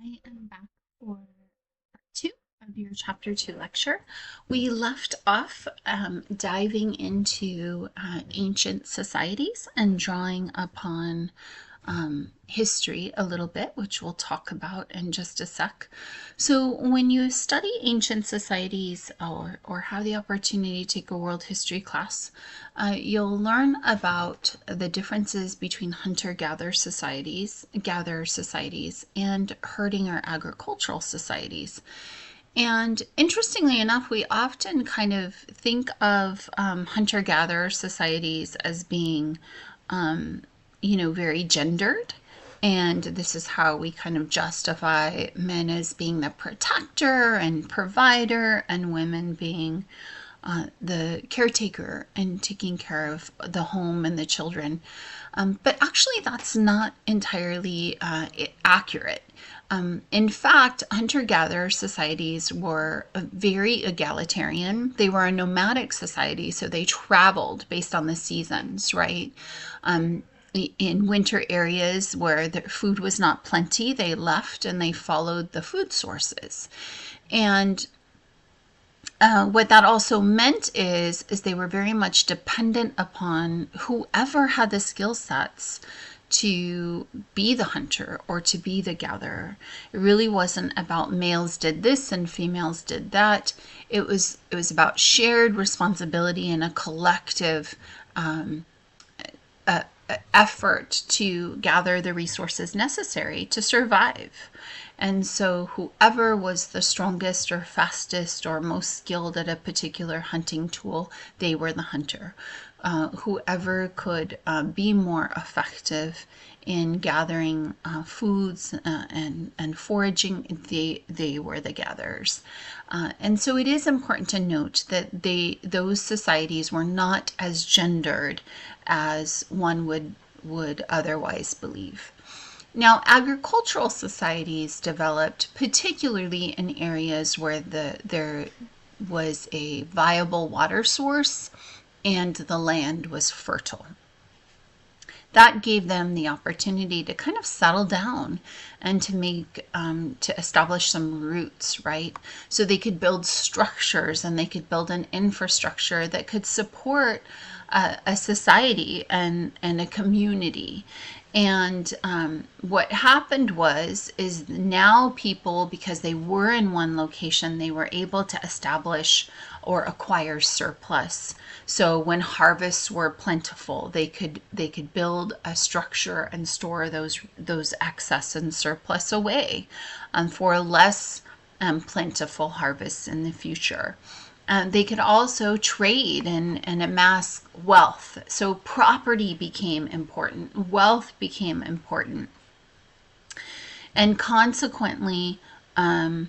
I am back for part two of your chapter two lecture. We left off diving into ancient societies and drawing upon history a little bit, which we'll talk about in just a sec. So when you study ancient societies or have the opportunity to take a world history class, you'll learn about the differences between hunter-gatherer societies, and herding or agricultural societies. And interestingly enough, we often kind of think of hunter-gatherer societies as being very gendered. And this is how we kind of justify men as being the protector and provider, and women being the caretaker and taking care of the home and the children. But actually, that's not entirely accurate. In fact, hunter-gatherer societies were very egalitarian. They were a nomadic society, so they traveled based on the seasons, right? In winter areas where the food was not plenty, they left and they followed the food sources. And what that also meant is they were very much dependent upon whoever had the skill sets to be the hunter or to be the gatherer. It really wasn't about males did this and females did that. It was about shared responsibility and a collective effort to gather the resources necessary to survive. And so whoever was the strongest or fastest or most skilled at a particular hunting tool, they were the hunter. Whoever could be more effective in gathering foods and foraging, they were the gatherers. And so it is important to note that those societies were not as gendered as one would otherwise believe. Now, agricultural societies developed particularly in areas where there was a viable water source and the land was fertile. That gave them the opportunity to kind of settle down and to establish some roots, right? So they could build structures and they could build an infrastructure that could support a society and a community. And what happened is now people, because they were in one location, they were able to establish or acquire surplus. So when harvests were plentiful, they could build a structure and store those excess and surplus away for less plentiful harvests in the future. They could also trade and amass wealth. So property became important, wealth became important. And consequently, when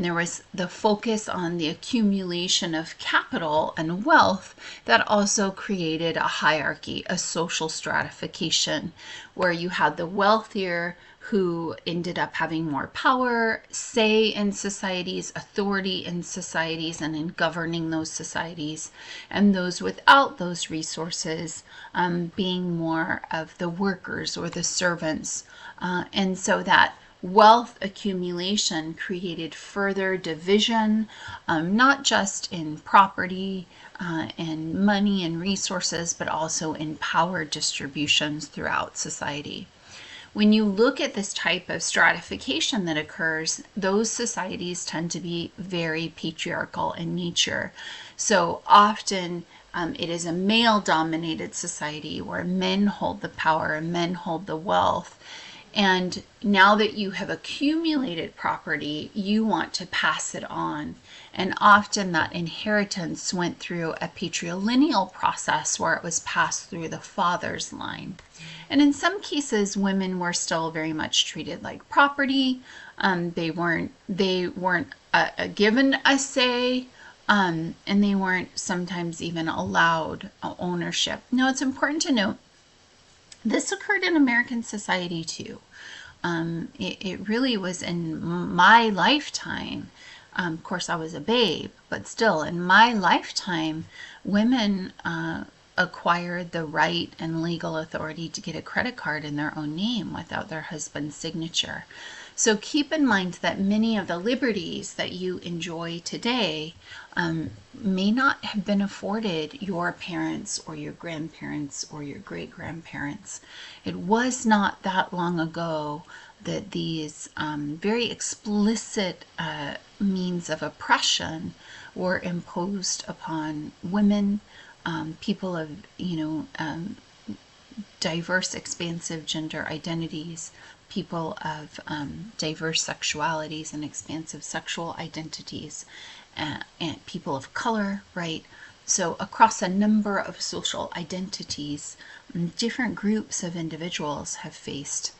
there was the focus on the accumulation of capital and wealth, that also created a hierarchy, a social stratification, where you had the wealthier who ended up having more power, say in societies, authority in societies, and in governing those societies, and those without those resources being more of the workers or the servants. And so that wealth accumulation created further division, not just in property and money and resources, but also in power distributions throughout society. When you look at this type of stratification that occurs, those societies tend to be very patriarchal in nature. So often it is a male-dominated society where men hold the power and men hold the wealth. And now that you have accumulated property, you want to pass it on. And often that inheritance went through a patrilineal process where it was passed through the father's line. And in some cases, women were still very much treated like property. They weren't given a say, and they weren't sometimes even allowed ownership. Now, it's important to note this occurred in American society too. It really was in my lifetime. Of course, I was a babe, but still, in my lifetime, women acquired the right and legal authority to get a credit card in their own name without their husband's signature. So keep in mind that many of the liberties that you enjoy today may not have been afforded your parents or your grandparents or your great-grandparents. It was not that long ago that these very explicit means of oppression were imposed upon women, people of, diverse, expansive gender identities, people of diverse sexualities and expansive sexual identities, and people of color, right? So across a number of social identities, different groups of individuals have faced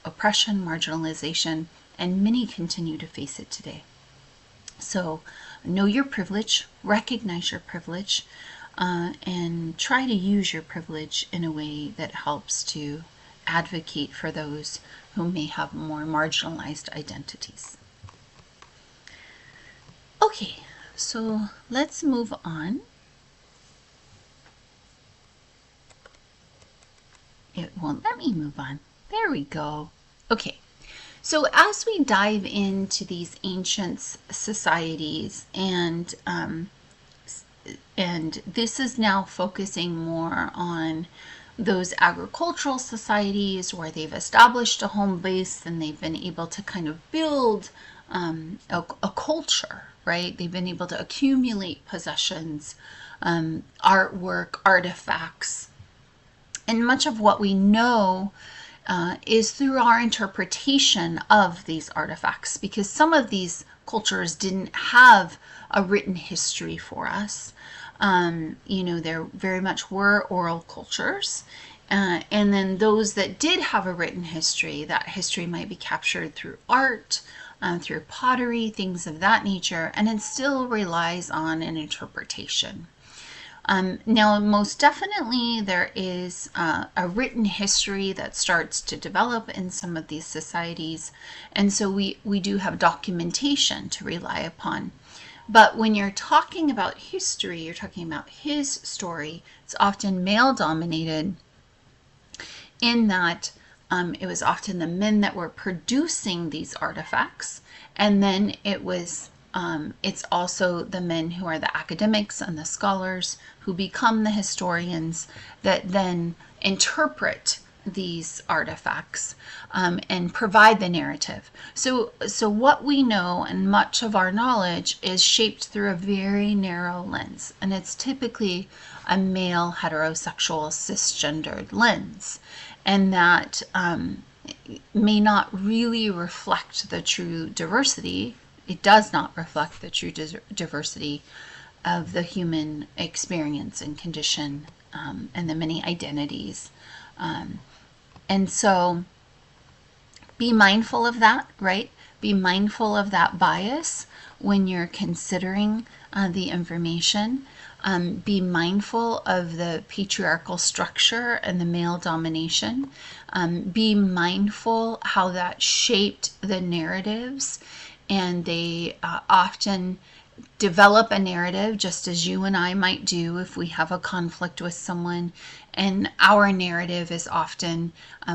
oppression, marginalization, and many continue to face it today. So know your privilege, recognize your privilege, and try to use your privilege in a way that helps to advocate for those who may have more marginalized identities. Okay, so let's move on. It won't let me move on. There we go. Okay, so as we dive into these ancient societies, and this is now focusing more on those agricultural societies where they've established a home base and they've been able to kind of build a culture, right? They've been able to accumulate possessions, artwork, artifacts, and much of what we know is through our interpretation of these artifacts, because some of these cultures didn't have a written history for us. There very much were oral cultures. And then those that did have a written history, that history might be captured through art, through pottery, things of that nature, and it still relies on an interpretation. Now, most definitely, there is a written history that starts to develop in some of these societies, and so we do have documentation to rely upon. But when you're talking about history, you're talking about his story, it's often male-dominated in that it was often the men that were producing these artifacts, and then it's also the men who are the academics and the scholars who become the historians that then interpret these artifacts and provide the narrative. So what we know and much of our knowledge is shaped through a very narrow lens, and it's typically a male heterosexual cisgendered lens, and that may not really reflect the true diversity. It does not reflect the true diversity of the human experience and condition, and the many identities. And so be mindful of that, right? Be mindful of that bias when you're considering the information. Be mindful of the patriarchal structure and the male domination. Be mindful how that shaped the narratives, and they often develop a narrative just as you and I might do if we have a conflict with someone, and our narrative is often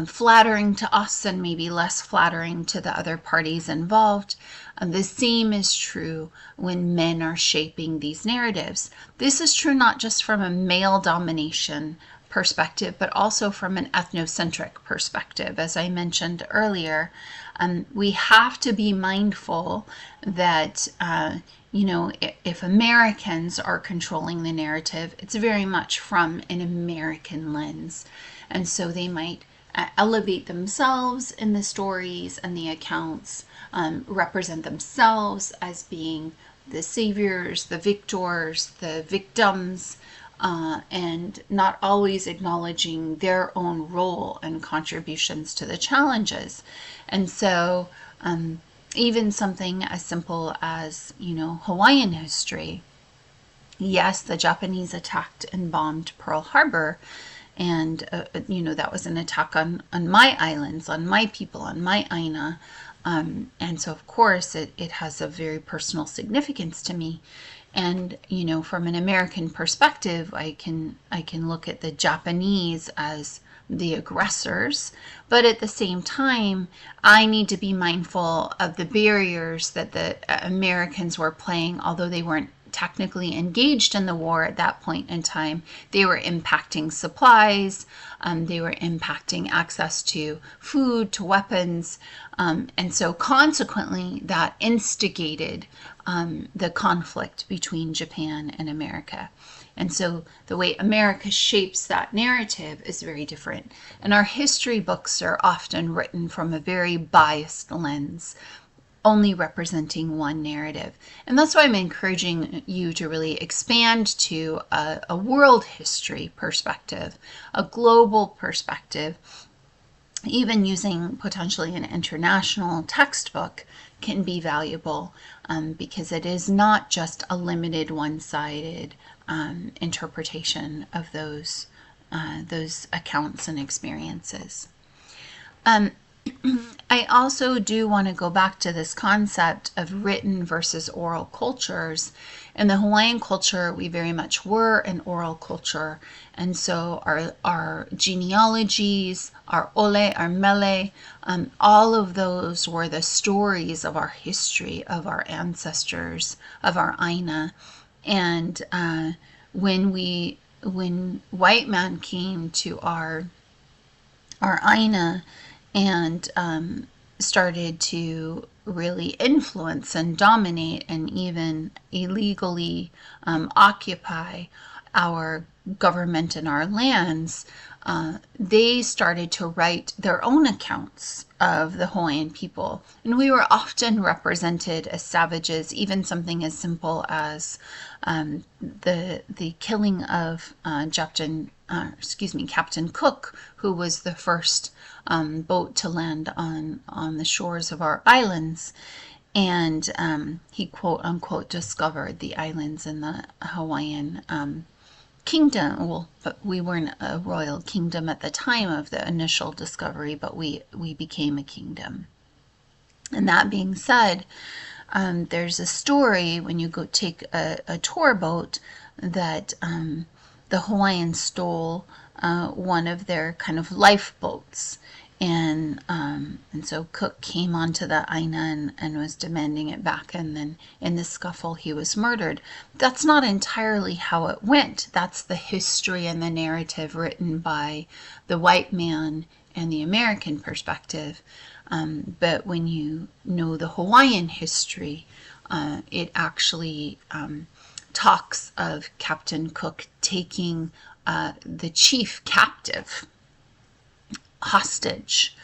flattering to us and maybe less flattering to the other parties involved. The same is true when men are shaping these narratives. This is true not just from a male domination perspective, but also from an ethnocentric perspective. As I mentioned earlier, we have to be mindful that if Americans are controlling the narrative, it's very much from an American lens. And so they might elevate themselves in the stories and the accounts, represent themselves as being the saviors, the victors, the victims, and not always acknowledging their own role and contributions to the challenges. And so even something as simple as, Hawaiian history. Yes, the Japanese attacked and bombed Pearl Harbor, and, that was an attack on my islands, on my people, on my Aina. And so, of course, it has a very personal significance to me. And, from an American perspective, I can look at the Japanese as the aggressors, but at the same time, I need to be mindful of the barriers that the Americans were playing, although they weren't technically engaged in the war at that point in time. They were impacting supplies, they were impacting access to food, to weapons, and so consequently that instigated the conflict between Japan and America. And so the way America shapes that narrative is very different. And our history books are often written from a very biased lens, only representing one narrative. And that's why I'm encouraging you to really expand to a world history perspective, a global perspective. Even using potentially an international textbook can be valuable, because it is not just a limited one-sided interpretation of those accounts and experiences. I also do want to go back to this concept of written versus oral cultures. In the Hawaiian culture, we very much were an oral culture, and so our genealogies, our ole, our mele, all of those were the stories of our history, of our ancestors, of our aina. And when white man came to our aina and started to really influence and dominate and even illegally occupy our government and our lands, they started to write their own accounts of the Hawaiian people. And we were often represented as savages, even something as simple as the killing of Captain Cook, who was the first boat to land on the shores of our islands. And he quote unquote discovered the islands in the Hawaiian kingdom. Well, but we weren't a royal kingdom at the time of the initial discovery, but we became a kingdom. And that being said, there's a story when you go take a tour boat that the Hawaiians stole one of their kind of lifeboats. And so Cook came onto the Aina and was demanding it back, and then in the scuffle he was murdered. That's not entirely how it went. That's the history and the narrative written by the white man and the American perspective. But when you know the Hawaiian history, it actually talks of Captain Cook taking the chief captive, hostage.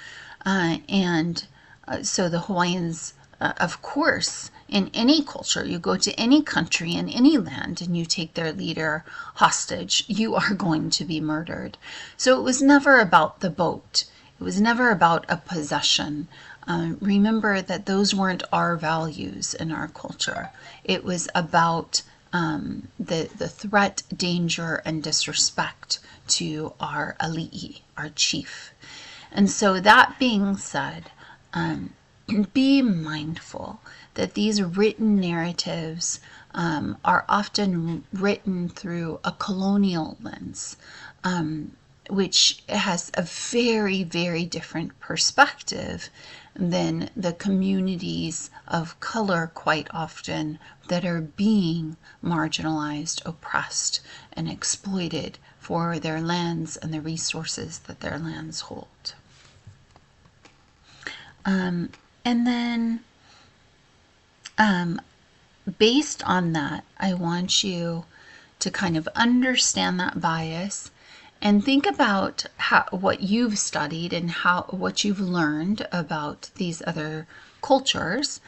So the Hawaiians, of course, in any culture, you go to any country in any land and you take their leader hostage, you are going to be murdered. So it was never about the boat. It was never about a possession. Remember that those weren't our values in our culture. It was about the threat, danger, and disrespect to our ali'i, our chief. And so that being said, be mindful that these written narratives are often written through a colonial lens, which has a very, very different perspective than the communities of color quite often that are being marginalized, oppressed, and exploited for their lands and the resources that their lands hold. And then based on that, I want you to kind of understand that bias and think about what you've studied and what you've learned about these other cultures.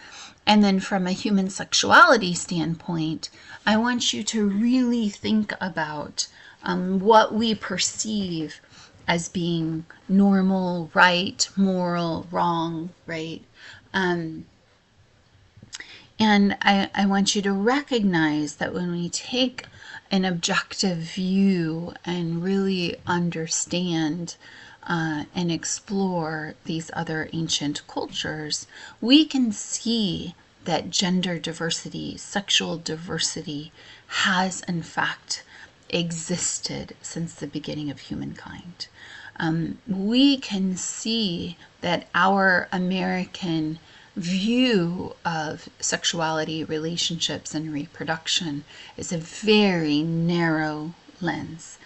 And then from a human sexuality standpoint, I want you to really think about what we perceive as being normal, right, moral, wrong, right? And I want you to recognize that when we take an objective view and really understand and explore these other ancient cultures, we can see that gender diversity, sexual diversity has in fact existed since the beginning of humankind. We can see that our American view of sexuality, relationships, and reproduction is a very narrow lens.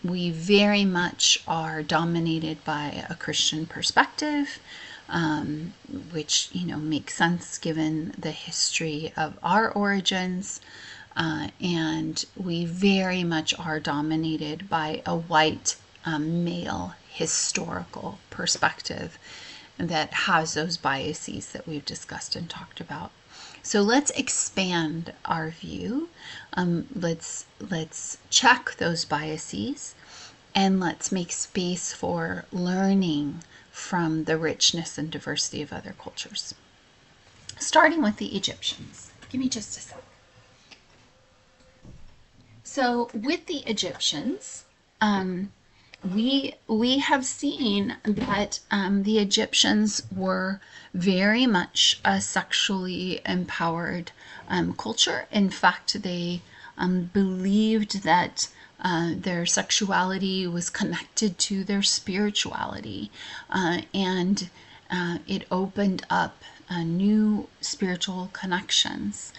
We very much are dominated by a Christian perspective, which makes sense given the history of our origins. And we very much are dominated by a white male historical perspective that has those biases that we've discussed and talked about. So let's expand our view. Let's check those biases, and let's make space for learning from the richness and diversity of other cultures. Starting with the Egyptians. Give me just a sec. So with the Egyptians, we have seen that the Egyptians were very much a sexually empowered culture. In fact, they believed that their sexuality was connected to their spirituality, and it opened up new spiritual connections.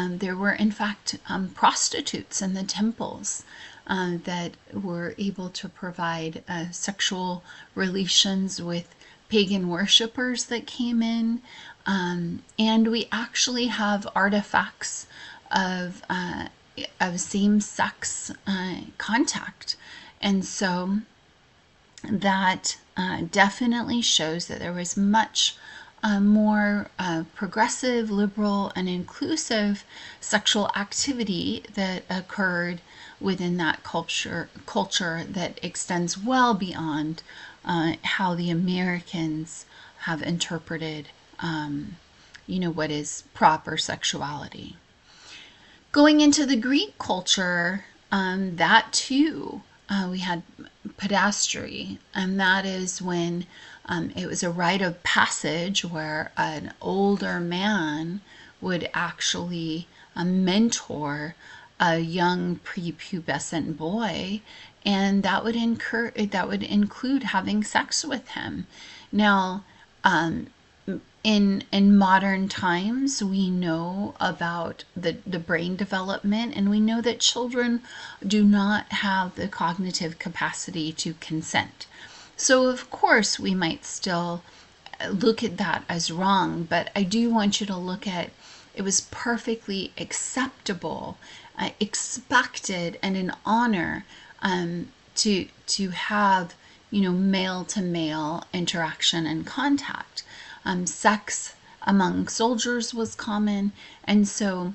There were, in fact, prostitutes in the temples that were able to provide sexual relations with pagan worshippers that came in. And we actually have artifacts of same-sex contact. And so that definitely shows that there was much more progressive, liberal, and inclusive sexual activity that occurred within that culture that extends well beyond how the Americans have interpreted, what is proper sexuality. Going into the Greek culture, that too, we had pedastry, and that is when it was a rite of passage where an older man would actually mentor a young prepubescent boy, and that would include having sex with him. Now, in modern times, we know about the brain development, and we know that children do not have the cognitive capacity to consent. So of course we might still look at that as wrong, but I do want you to look at it was perfectly acceptable, expected, and an honor to have male to male interaction and contact. Sex among soldiers was common, and so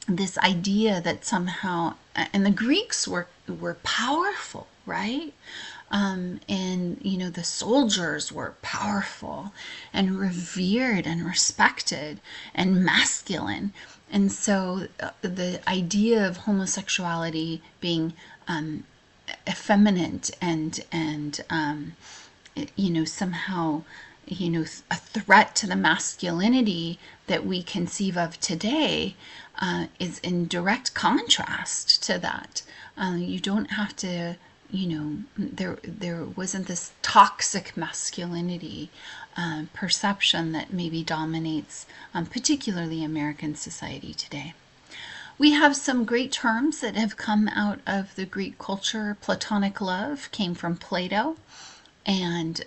this idea that somehow, and the Greeks were powerful, right? And the soldiers were powerful and revered and respected and masculine. And so the idea of homosexuality being effeminate and somehow a threat to the masculinity that we conceive of today is in direct contrast to that. You don't have to, there wasn't this toxic masculinity perception that maybe dominates particularly American society today. We have some great terms that have come out of the Greek culture. Platonic love came from Plato, and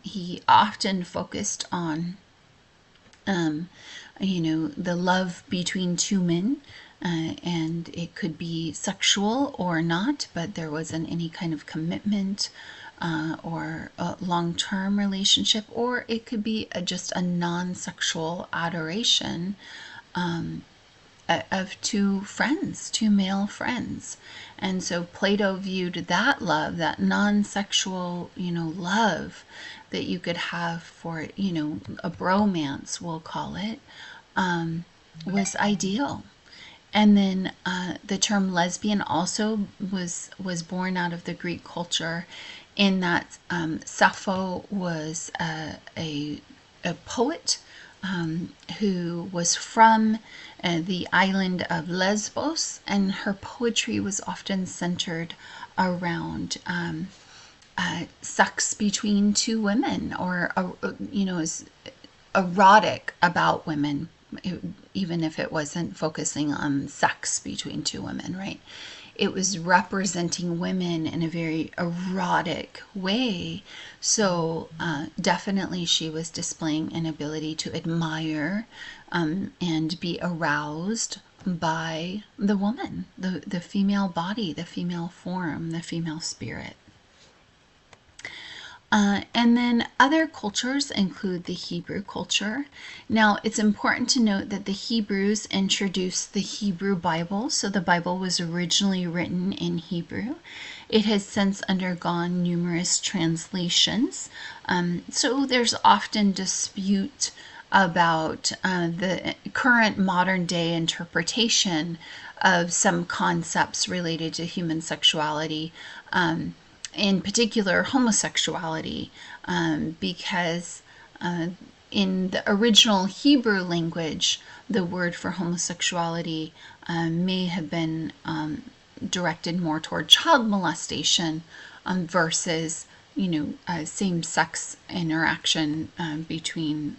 he often focused on the love between two men, and it could be sexual or not, but there wasn't any kind of commitment or a long-term relationship, or it could be just a non-sexual adoration of two friends, two male friends. And so Plato viewed that love, that non-sexual, love that you could have for, a bromance, we'll call it, was ideal. And then the term lesbian also was born out of the Greek culture, in that Sappho was a poet who was from the island of Lesbos, and her poetry was often centered around sex between two women, or is erotic about women, even if it wasn't focusing on sex between two women, right? It was representing women in a very erotic way. So definitely she was displaying an ability to admire and be aroused by the woman, the female body, the female form, the female spirit. And then other cultures include the Hebrew culture. Now, it's important to note that the Hebrews introduced the Hebrew Bible, so the Bible was originally written in Hebrew. It has since undergone numerous translations, so there's often dispute about the current modern day interpretation of some concepts related to human sexuality. In particular homosexuality, because in the original Hebrew language, the word for homosexuality may have been directed more toward child molestation versus, same-sex interaction between,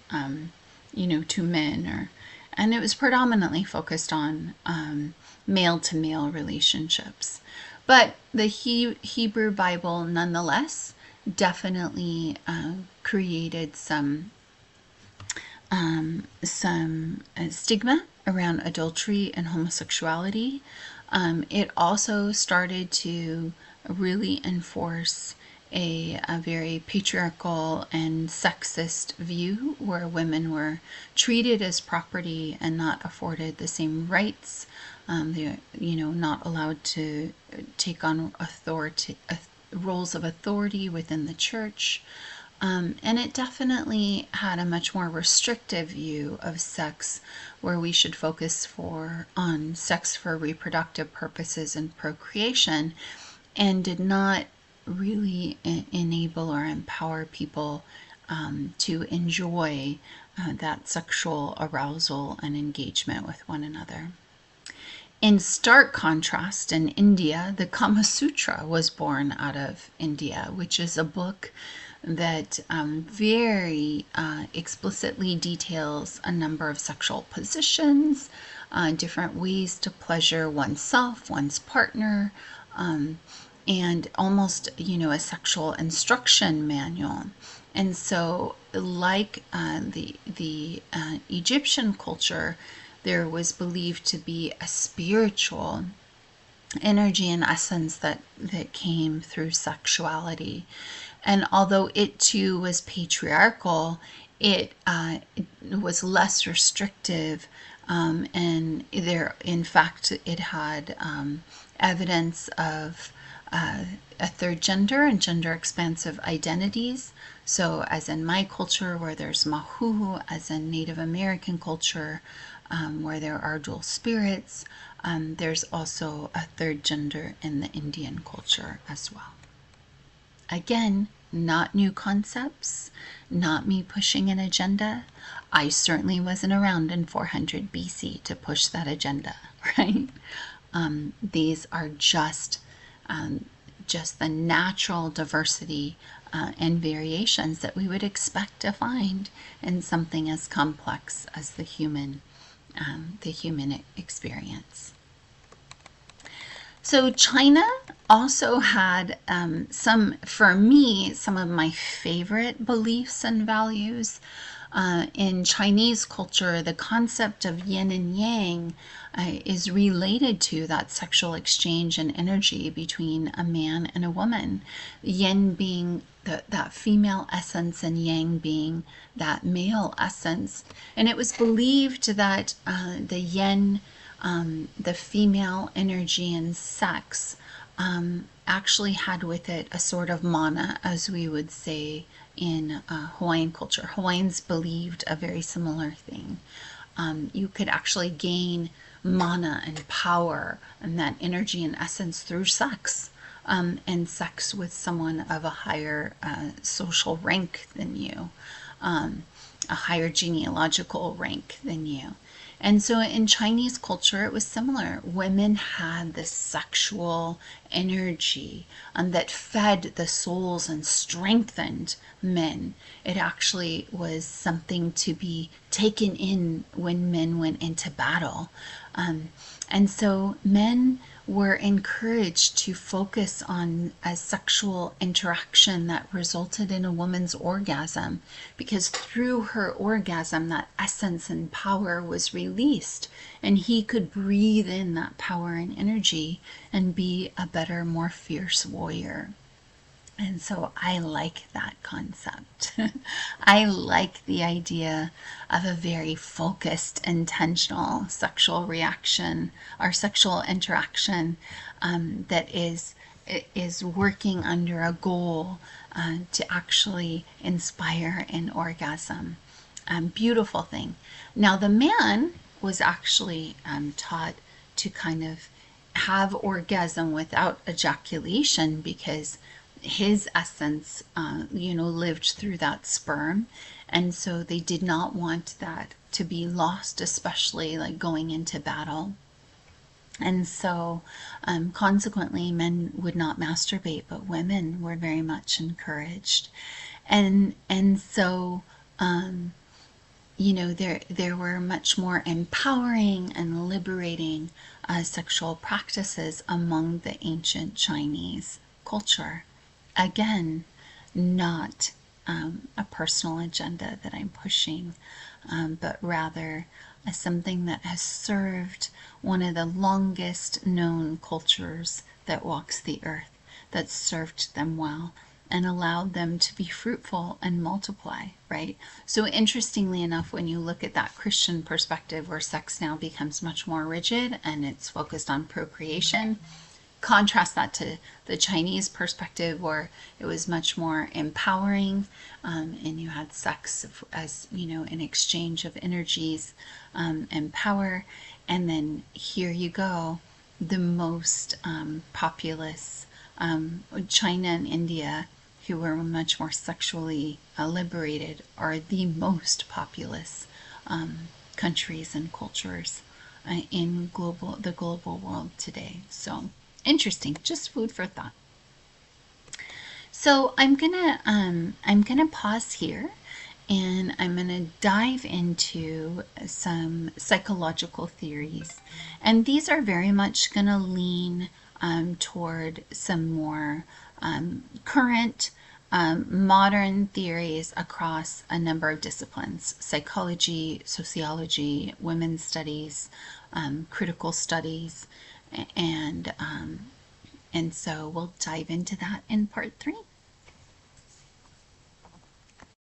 two men, and it was predominantly focused on male-to-male relationships. But the Hebrew Bible, nonetheless, definitely created some stigma around adultery and homosexuality. It also started to really enforce a very patriarchal and sexist view, where women were treated as property and not afforded the same rights. They're, not allowed to take on roles of authority within the church. And it definitely had a much more restrictive view of sex, where we should focus on sex for reproductive purposes and procreation, and did not really enable or empower people to enjoy that sexual arousal and engagement with one another. In stark contrast, in India, the Kama Sutra was born out of India, which is a book that very explicitly details a number of sexual positions, different ways to pleasure oneself, one's partner, and almost, a sexual instruction manual. And so, like the Egyptian culture, there was believed to be a spiritual energy and essence that came through sexuality. And although it too was patriarchal, it was less restrictive, and in fact, it had evidence of a third gender and gender expansive identities. So, as in my culture, where there's Mahu, as in Native American culture, where there are dual spirits, there's also a third gender in the Indian culture as well. Again, not new concepts, not me pushing an agenda. I certainly wasn't around in 400 BC to push that agenda, right? These are just the natural diversity and variations that we would expect to find in something as complex as the human experience. So China also had some of my favorite beliefs and values. In Chinese culture, the concept of yin and yang is related to that sexual exchange and energy between a man and a woman. Yin being that female essence, and yang being that male essence. And it was believed that the yin, the female energy and sex, actually had with it a sort of mana, as we would say in Hawaiian culture. Hawaiians believed a very similar thing. You could actually gain mana and power and that energy and essence through sex, and sex with someone of a higher social rank than you. a higher genealogical rank than you. And so in Chinese culture, it was similar. Women had this sexual energy that fed the souls and strengthened men. It actually was something to be taken in when men went into battle. And so men were encouraged to focus on a sexual interaction that resulted in a woman's orgasm, because through her orgasm, that essence and power was released, and he could breathe in that power and energy and be a better, more fierce warrior. And so I like that concept. I like the idea of a very focused, intentional sexual reaction or sexual interaction that is working under a goal to actually inspire an orgasm. Beautiful thing. Now, the man was actually taught to kind of have orgasm without ejaculation, because his essence, lived through that sperm. And so they did not want that to be lost, especially like going into battle. And so, consequently, men would not masturbate, but women were very much encouraged. And so, there were much more empowering and liberating sexual practices among the ancient Chinese culture. Again, not a personal agenda that I'm pushing, but rather something that has served one of the longest known cultures that walks the earth, that served them well and allowed them to be fruitful and multiply, right? So interestingly enough, when you look at that Christian perspective where sex now becomes much more rigid and it's focused on procreation, contrast that to the Chinese perspective where it was much more empowering, and you had sex as, an exchange of energies and power. And then here you go, the most populous China and India, who were much more sexually liberated, are the most populous countries and cultures in the global world today. So interesting, just food for thought. So I'm gonna pause here, and I'm gonna dive into some psychological theories, and these are very much gonna lean toward some more current modern theories across a number of disciplines: psychology, sociology, women's studies, critical studies, and so we'll dive into that in part 3.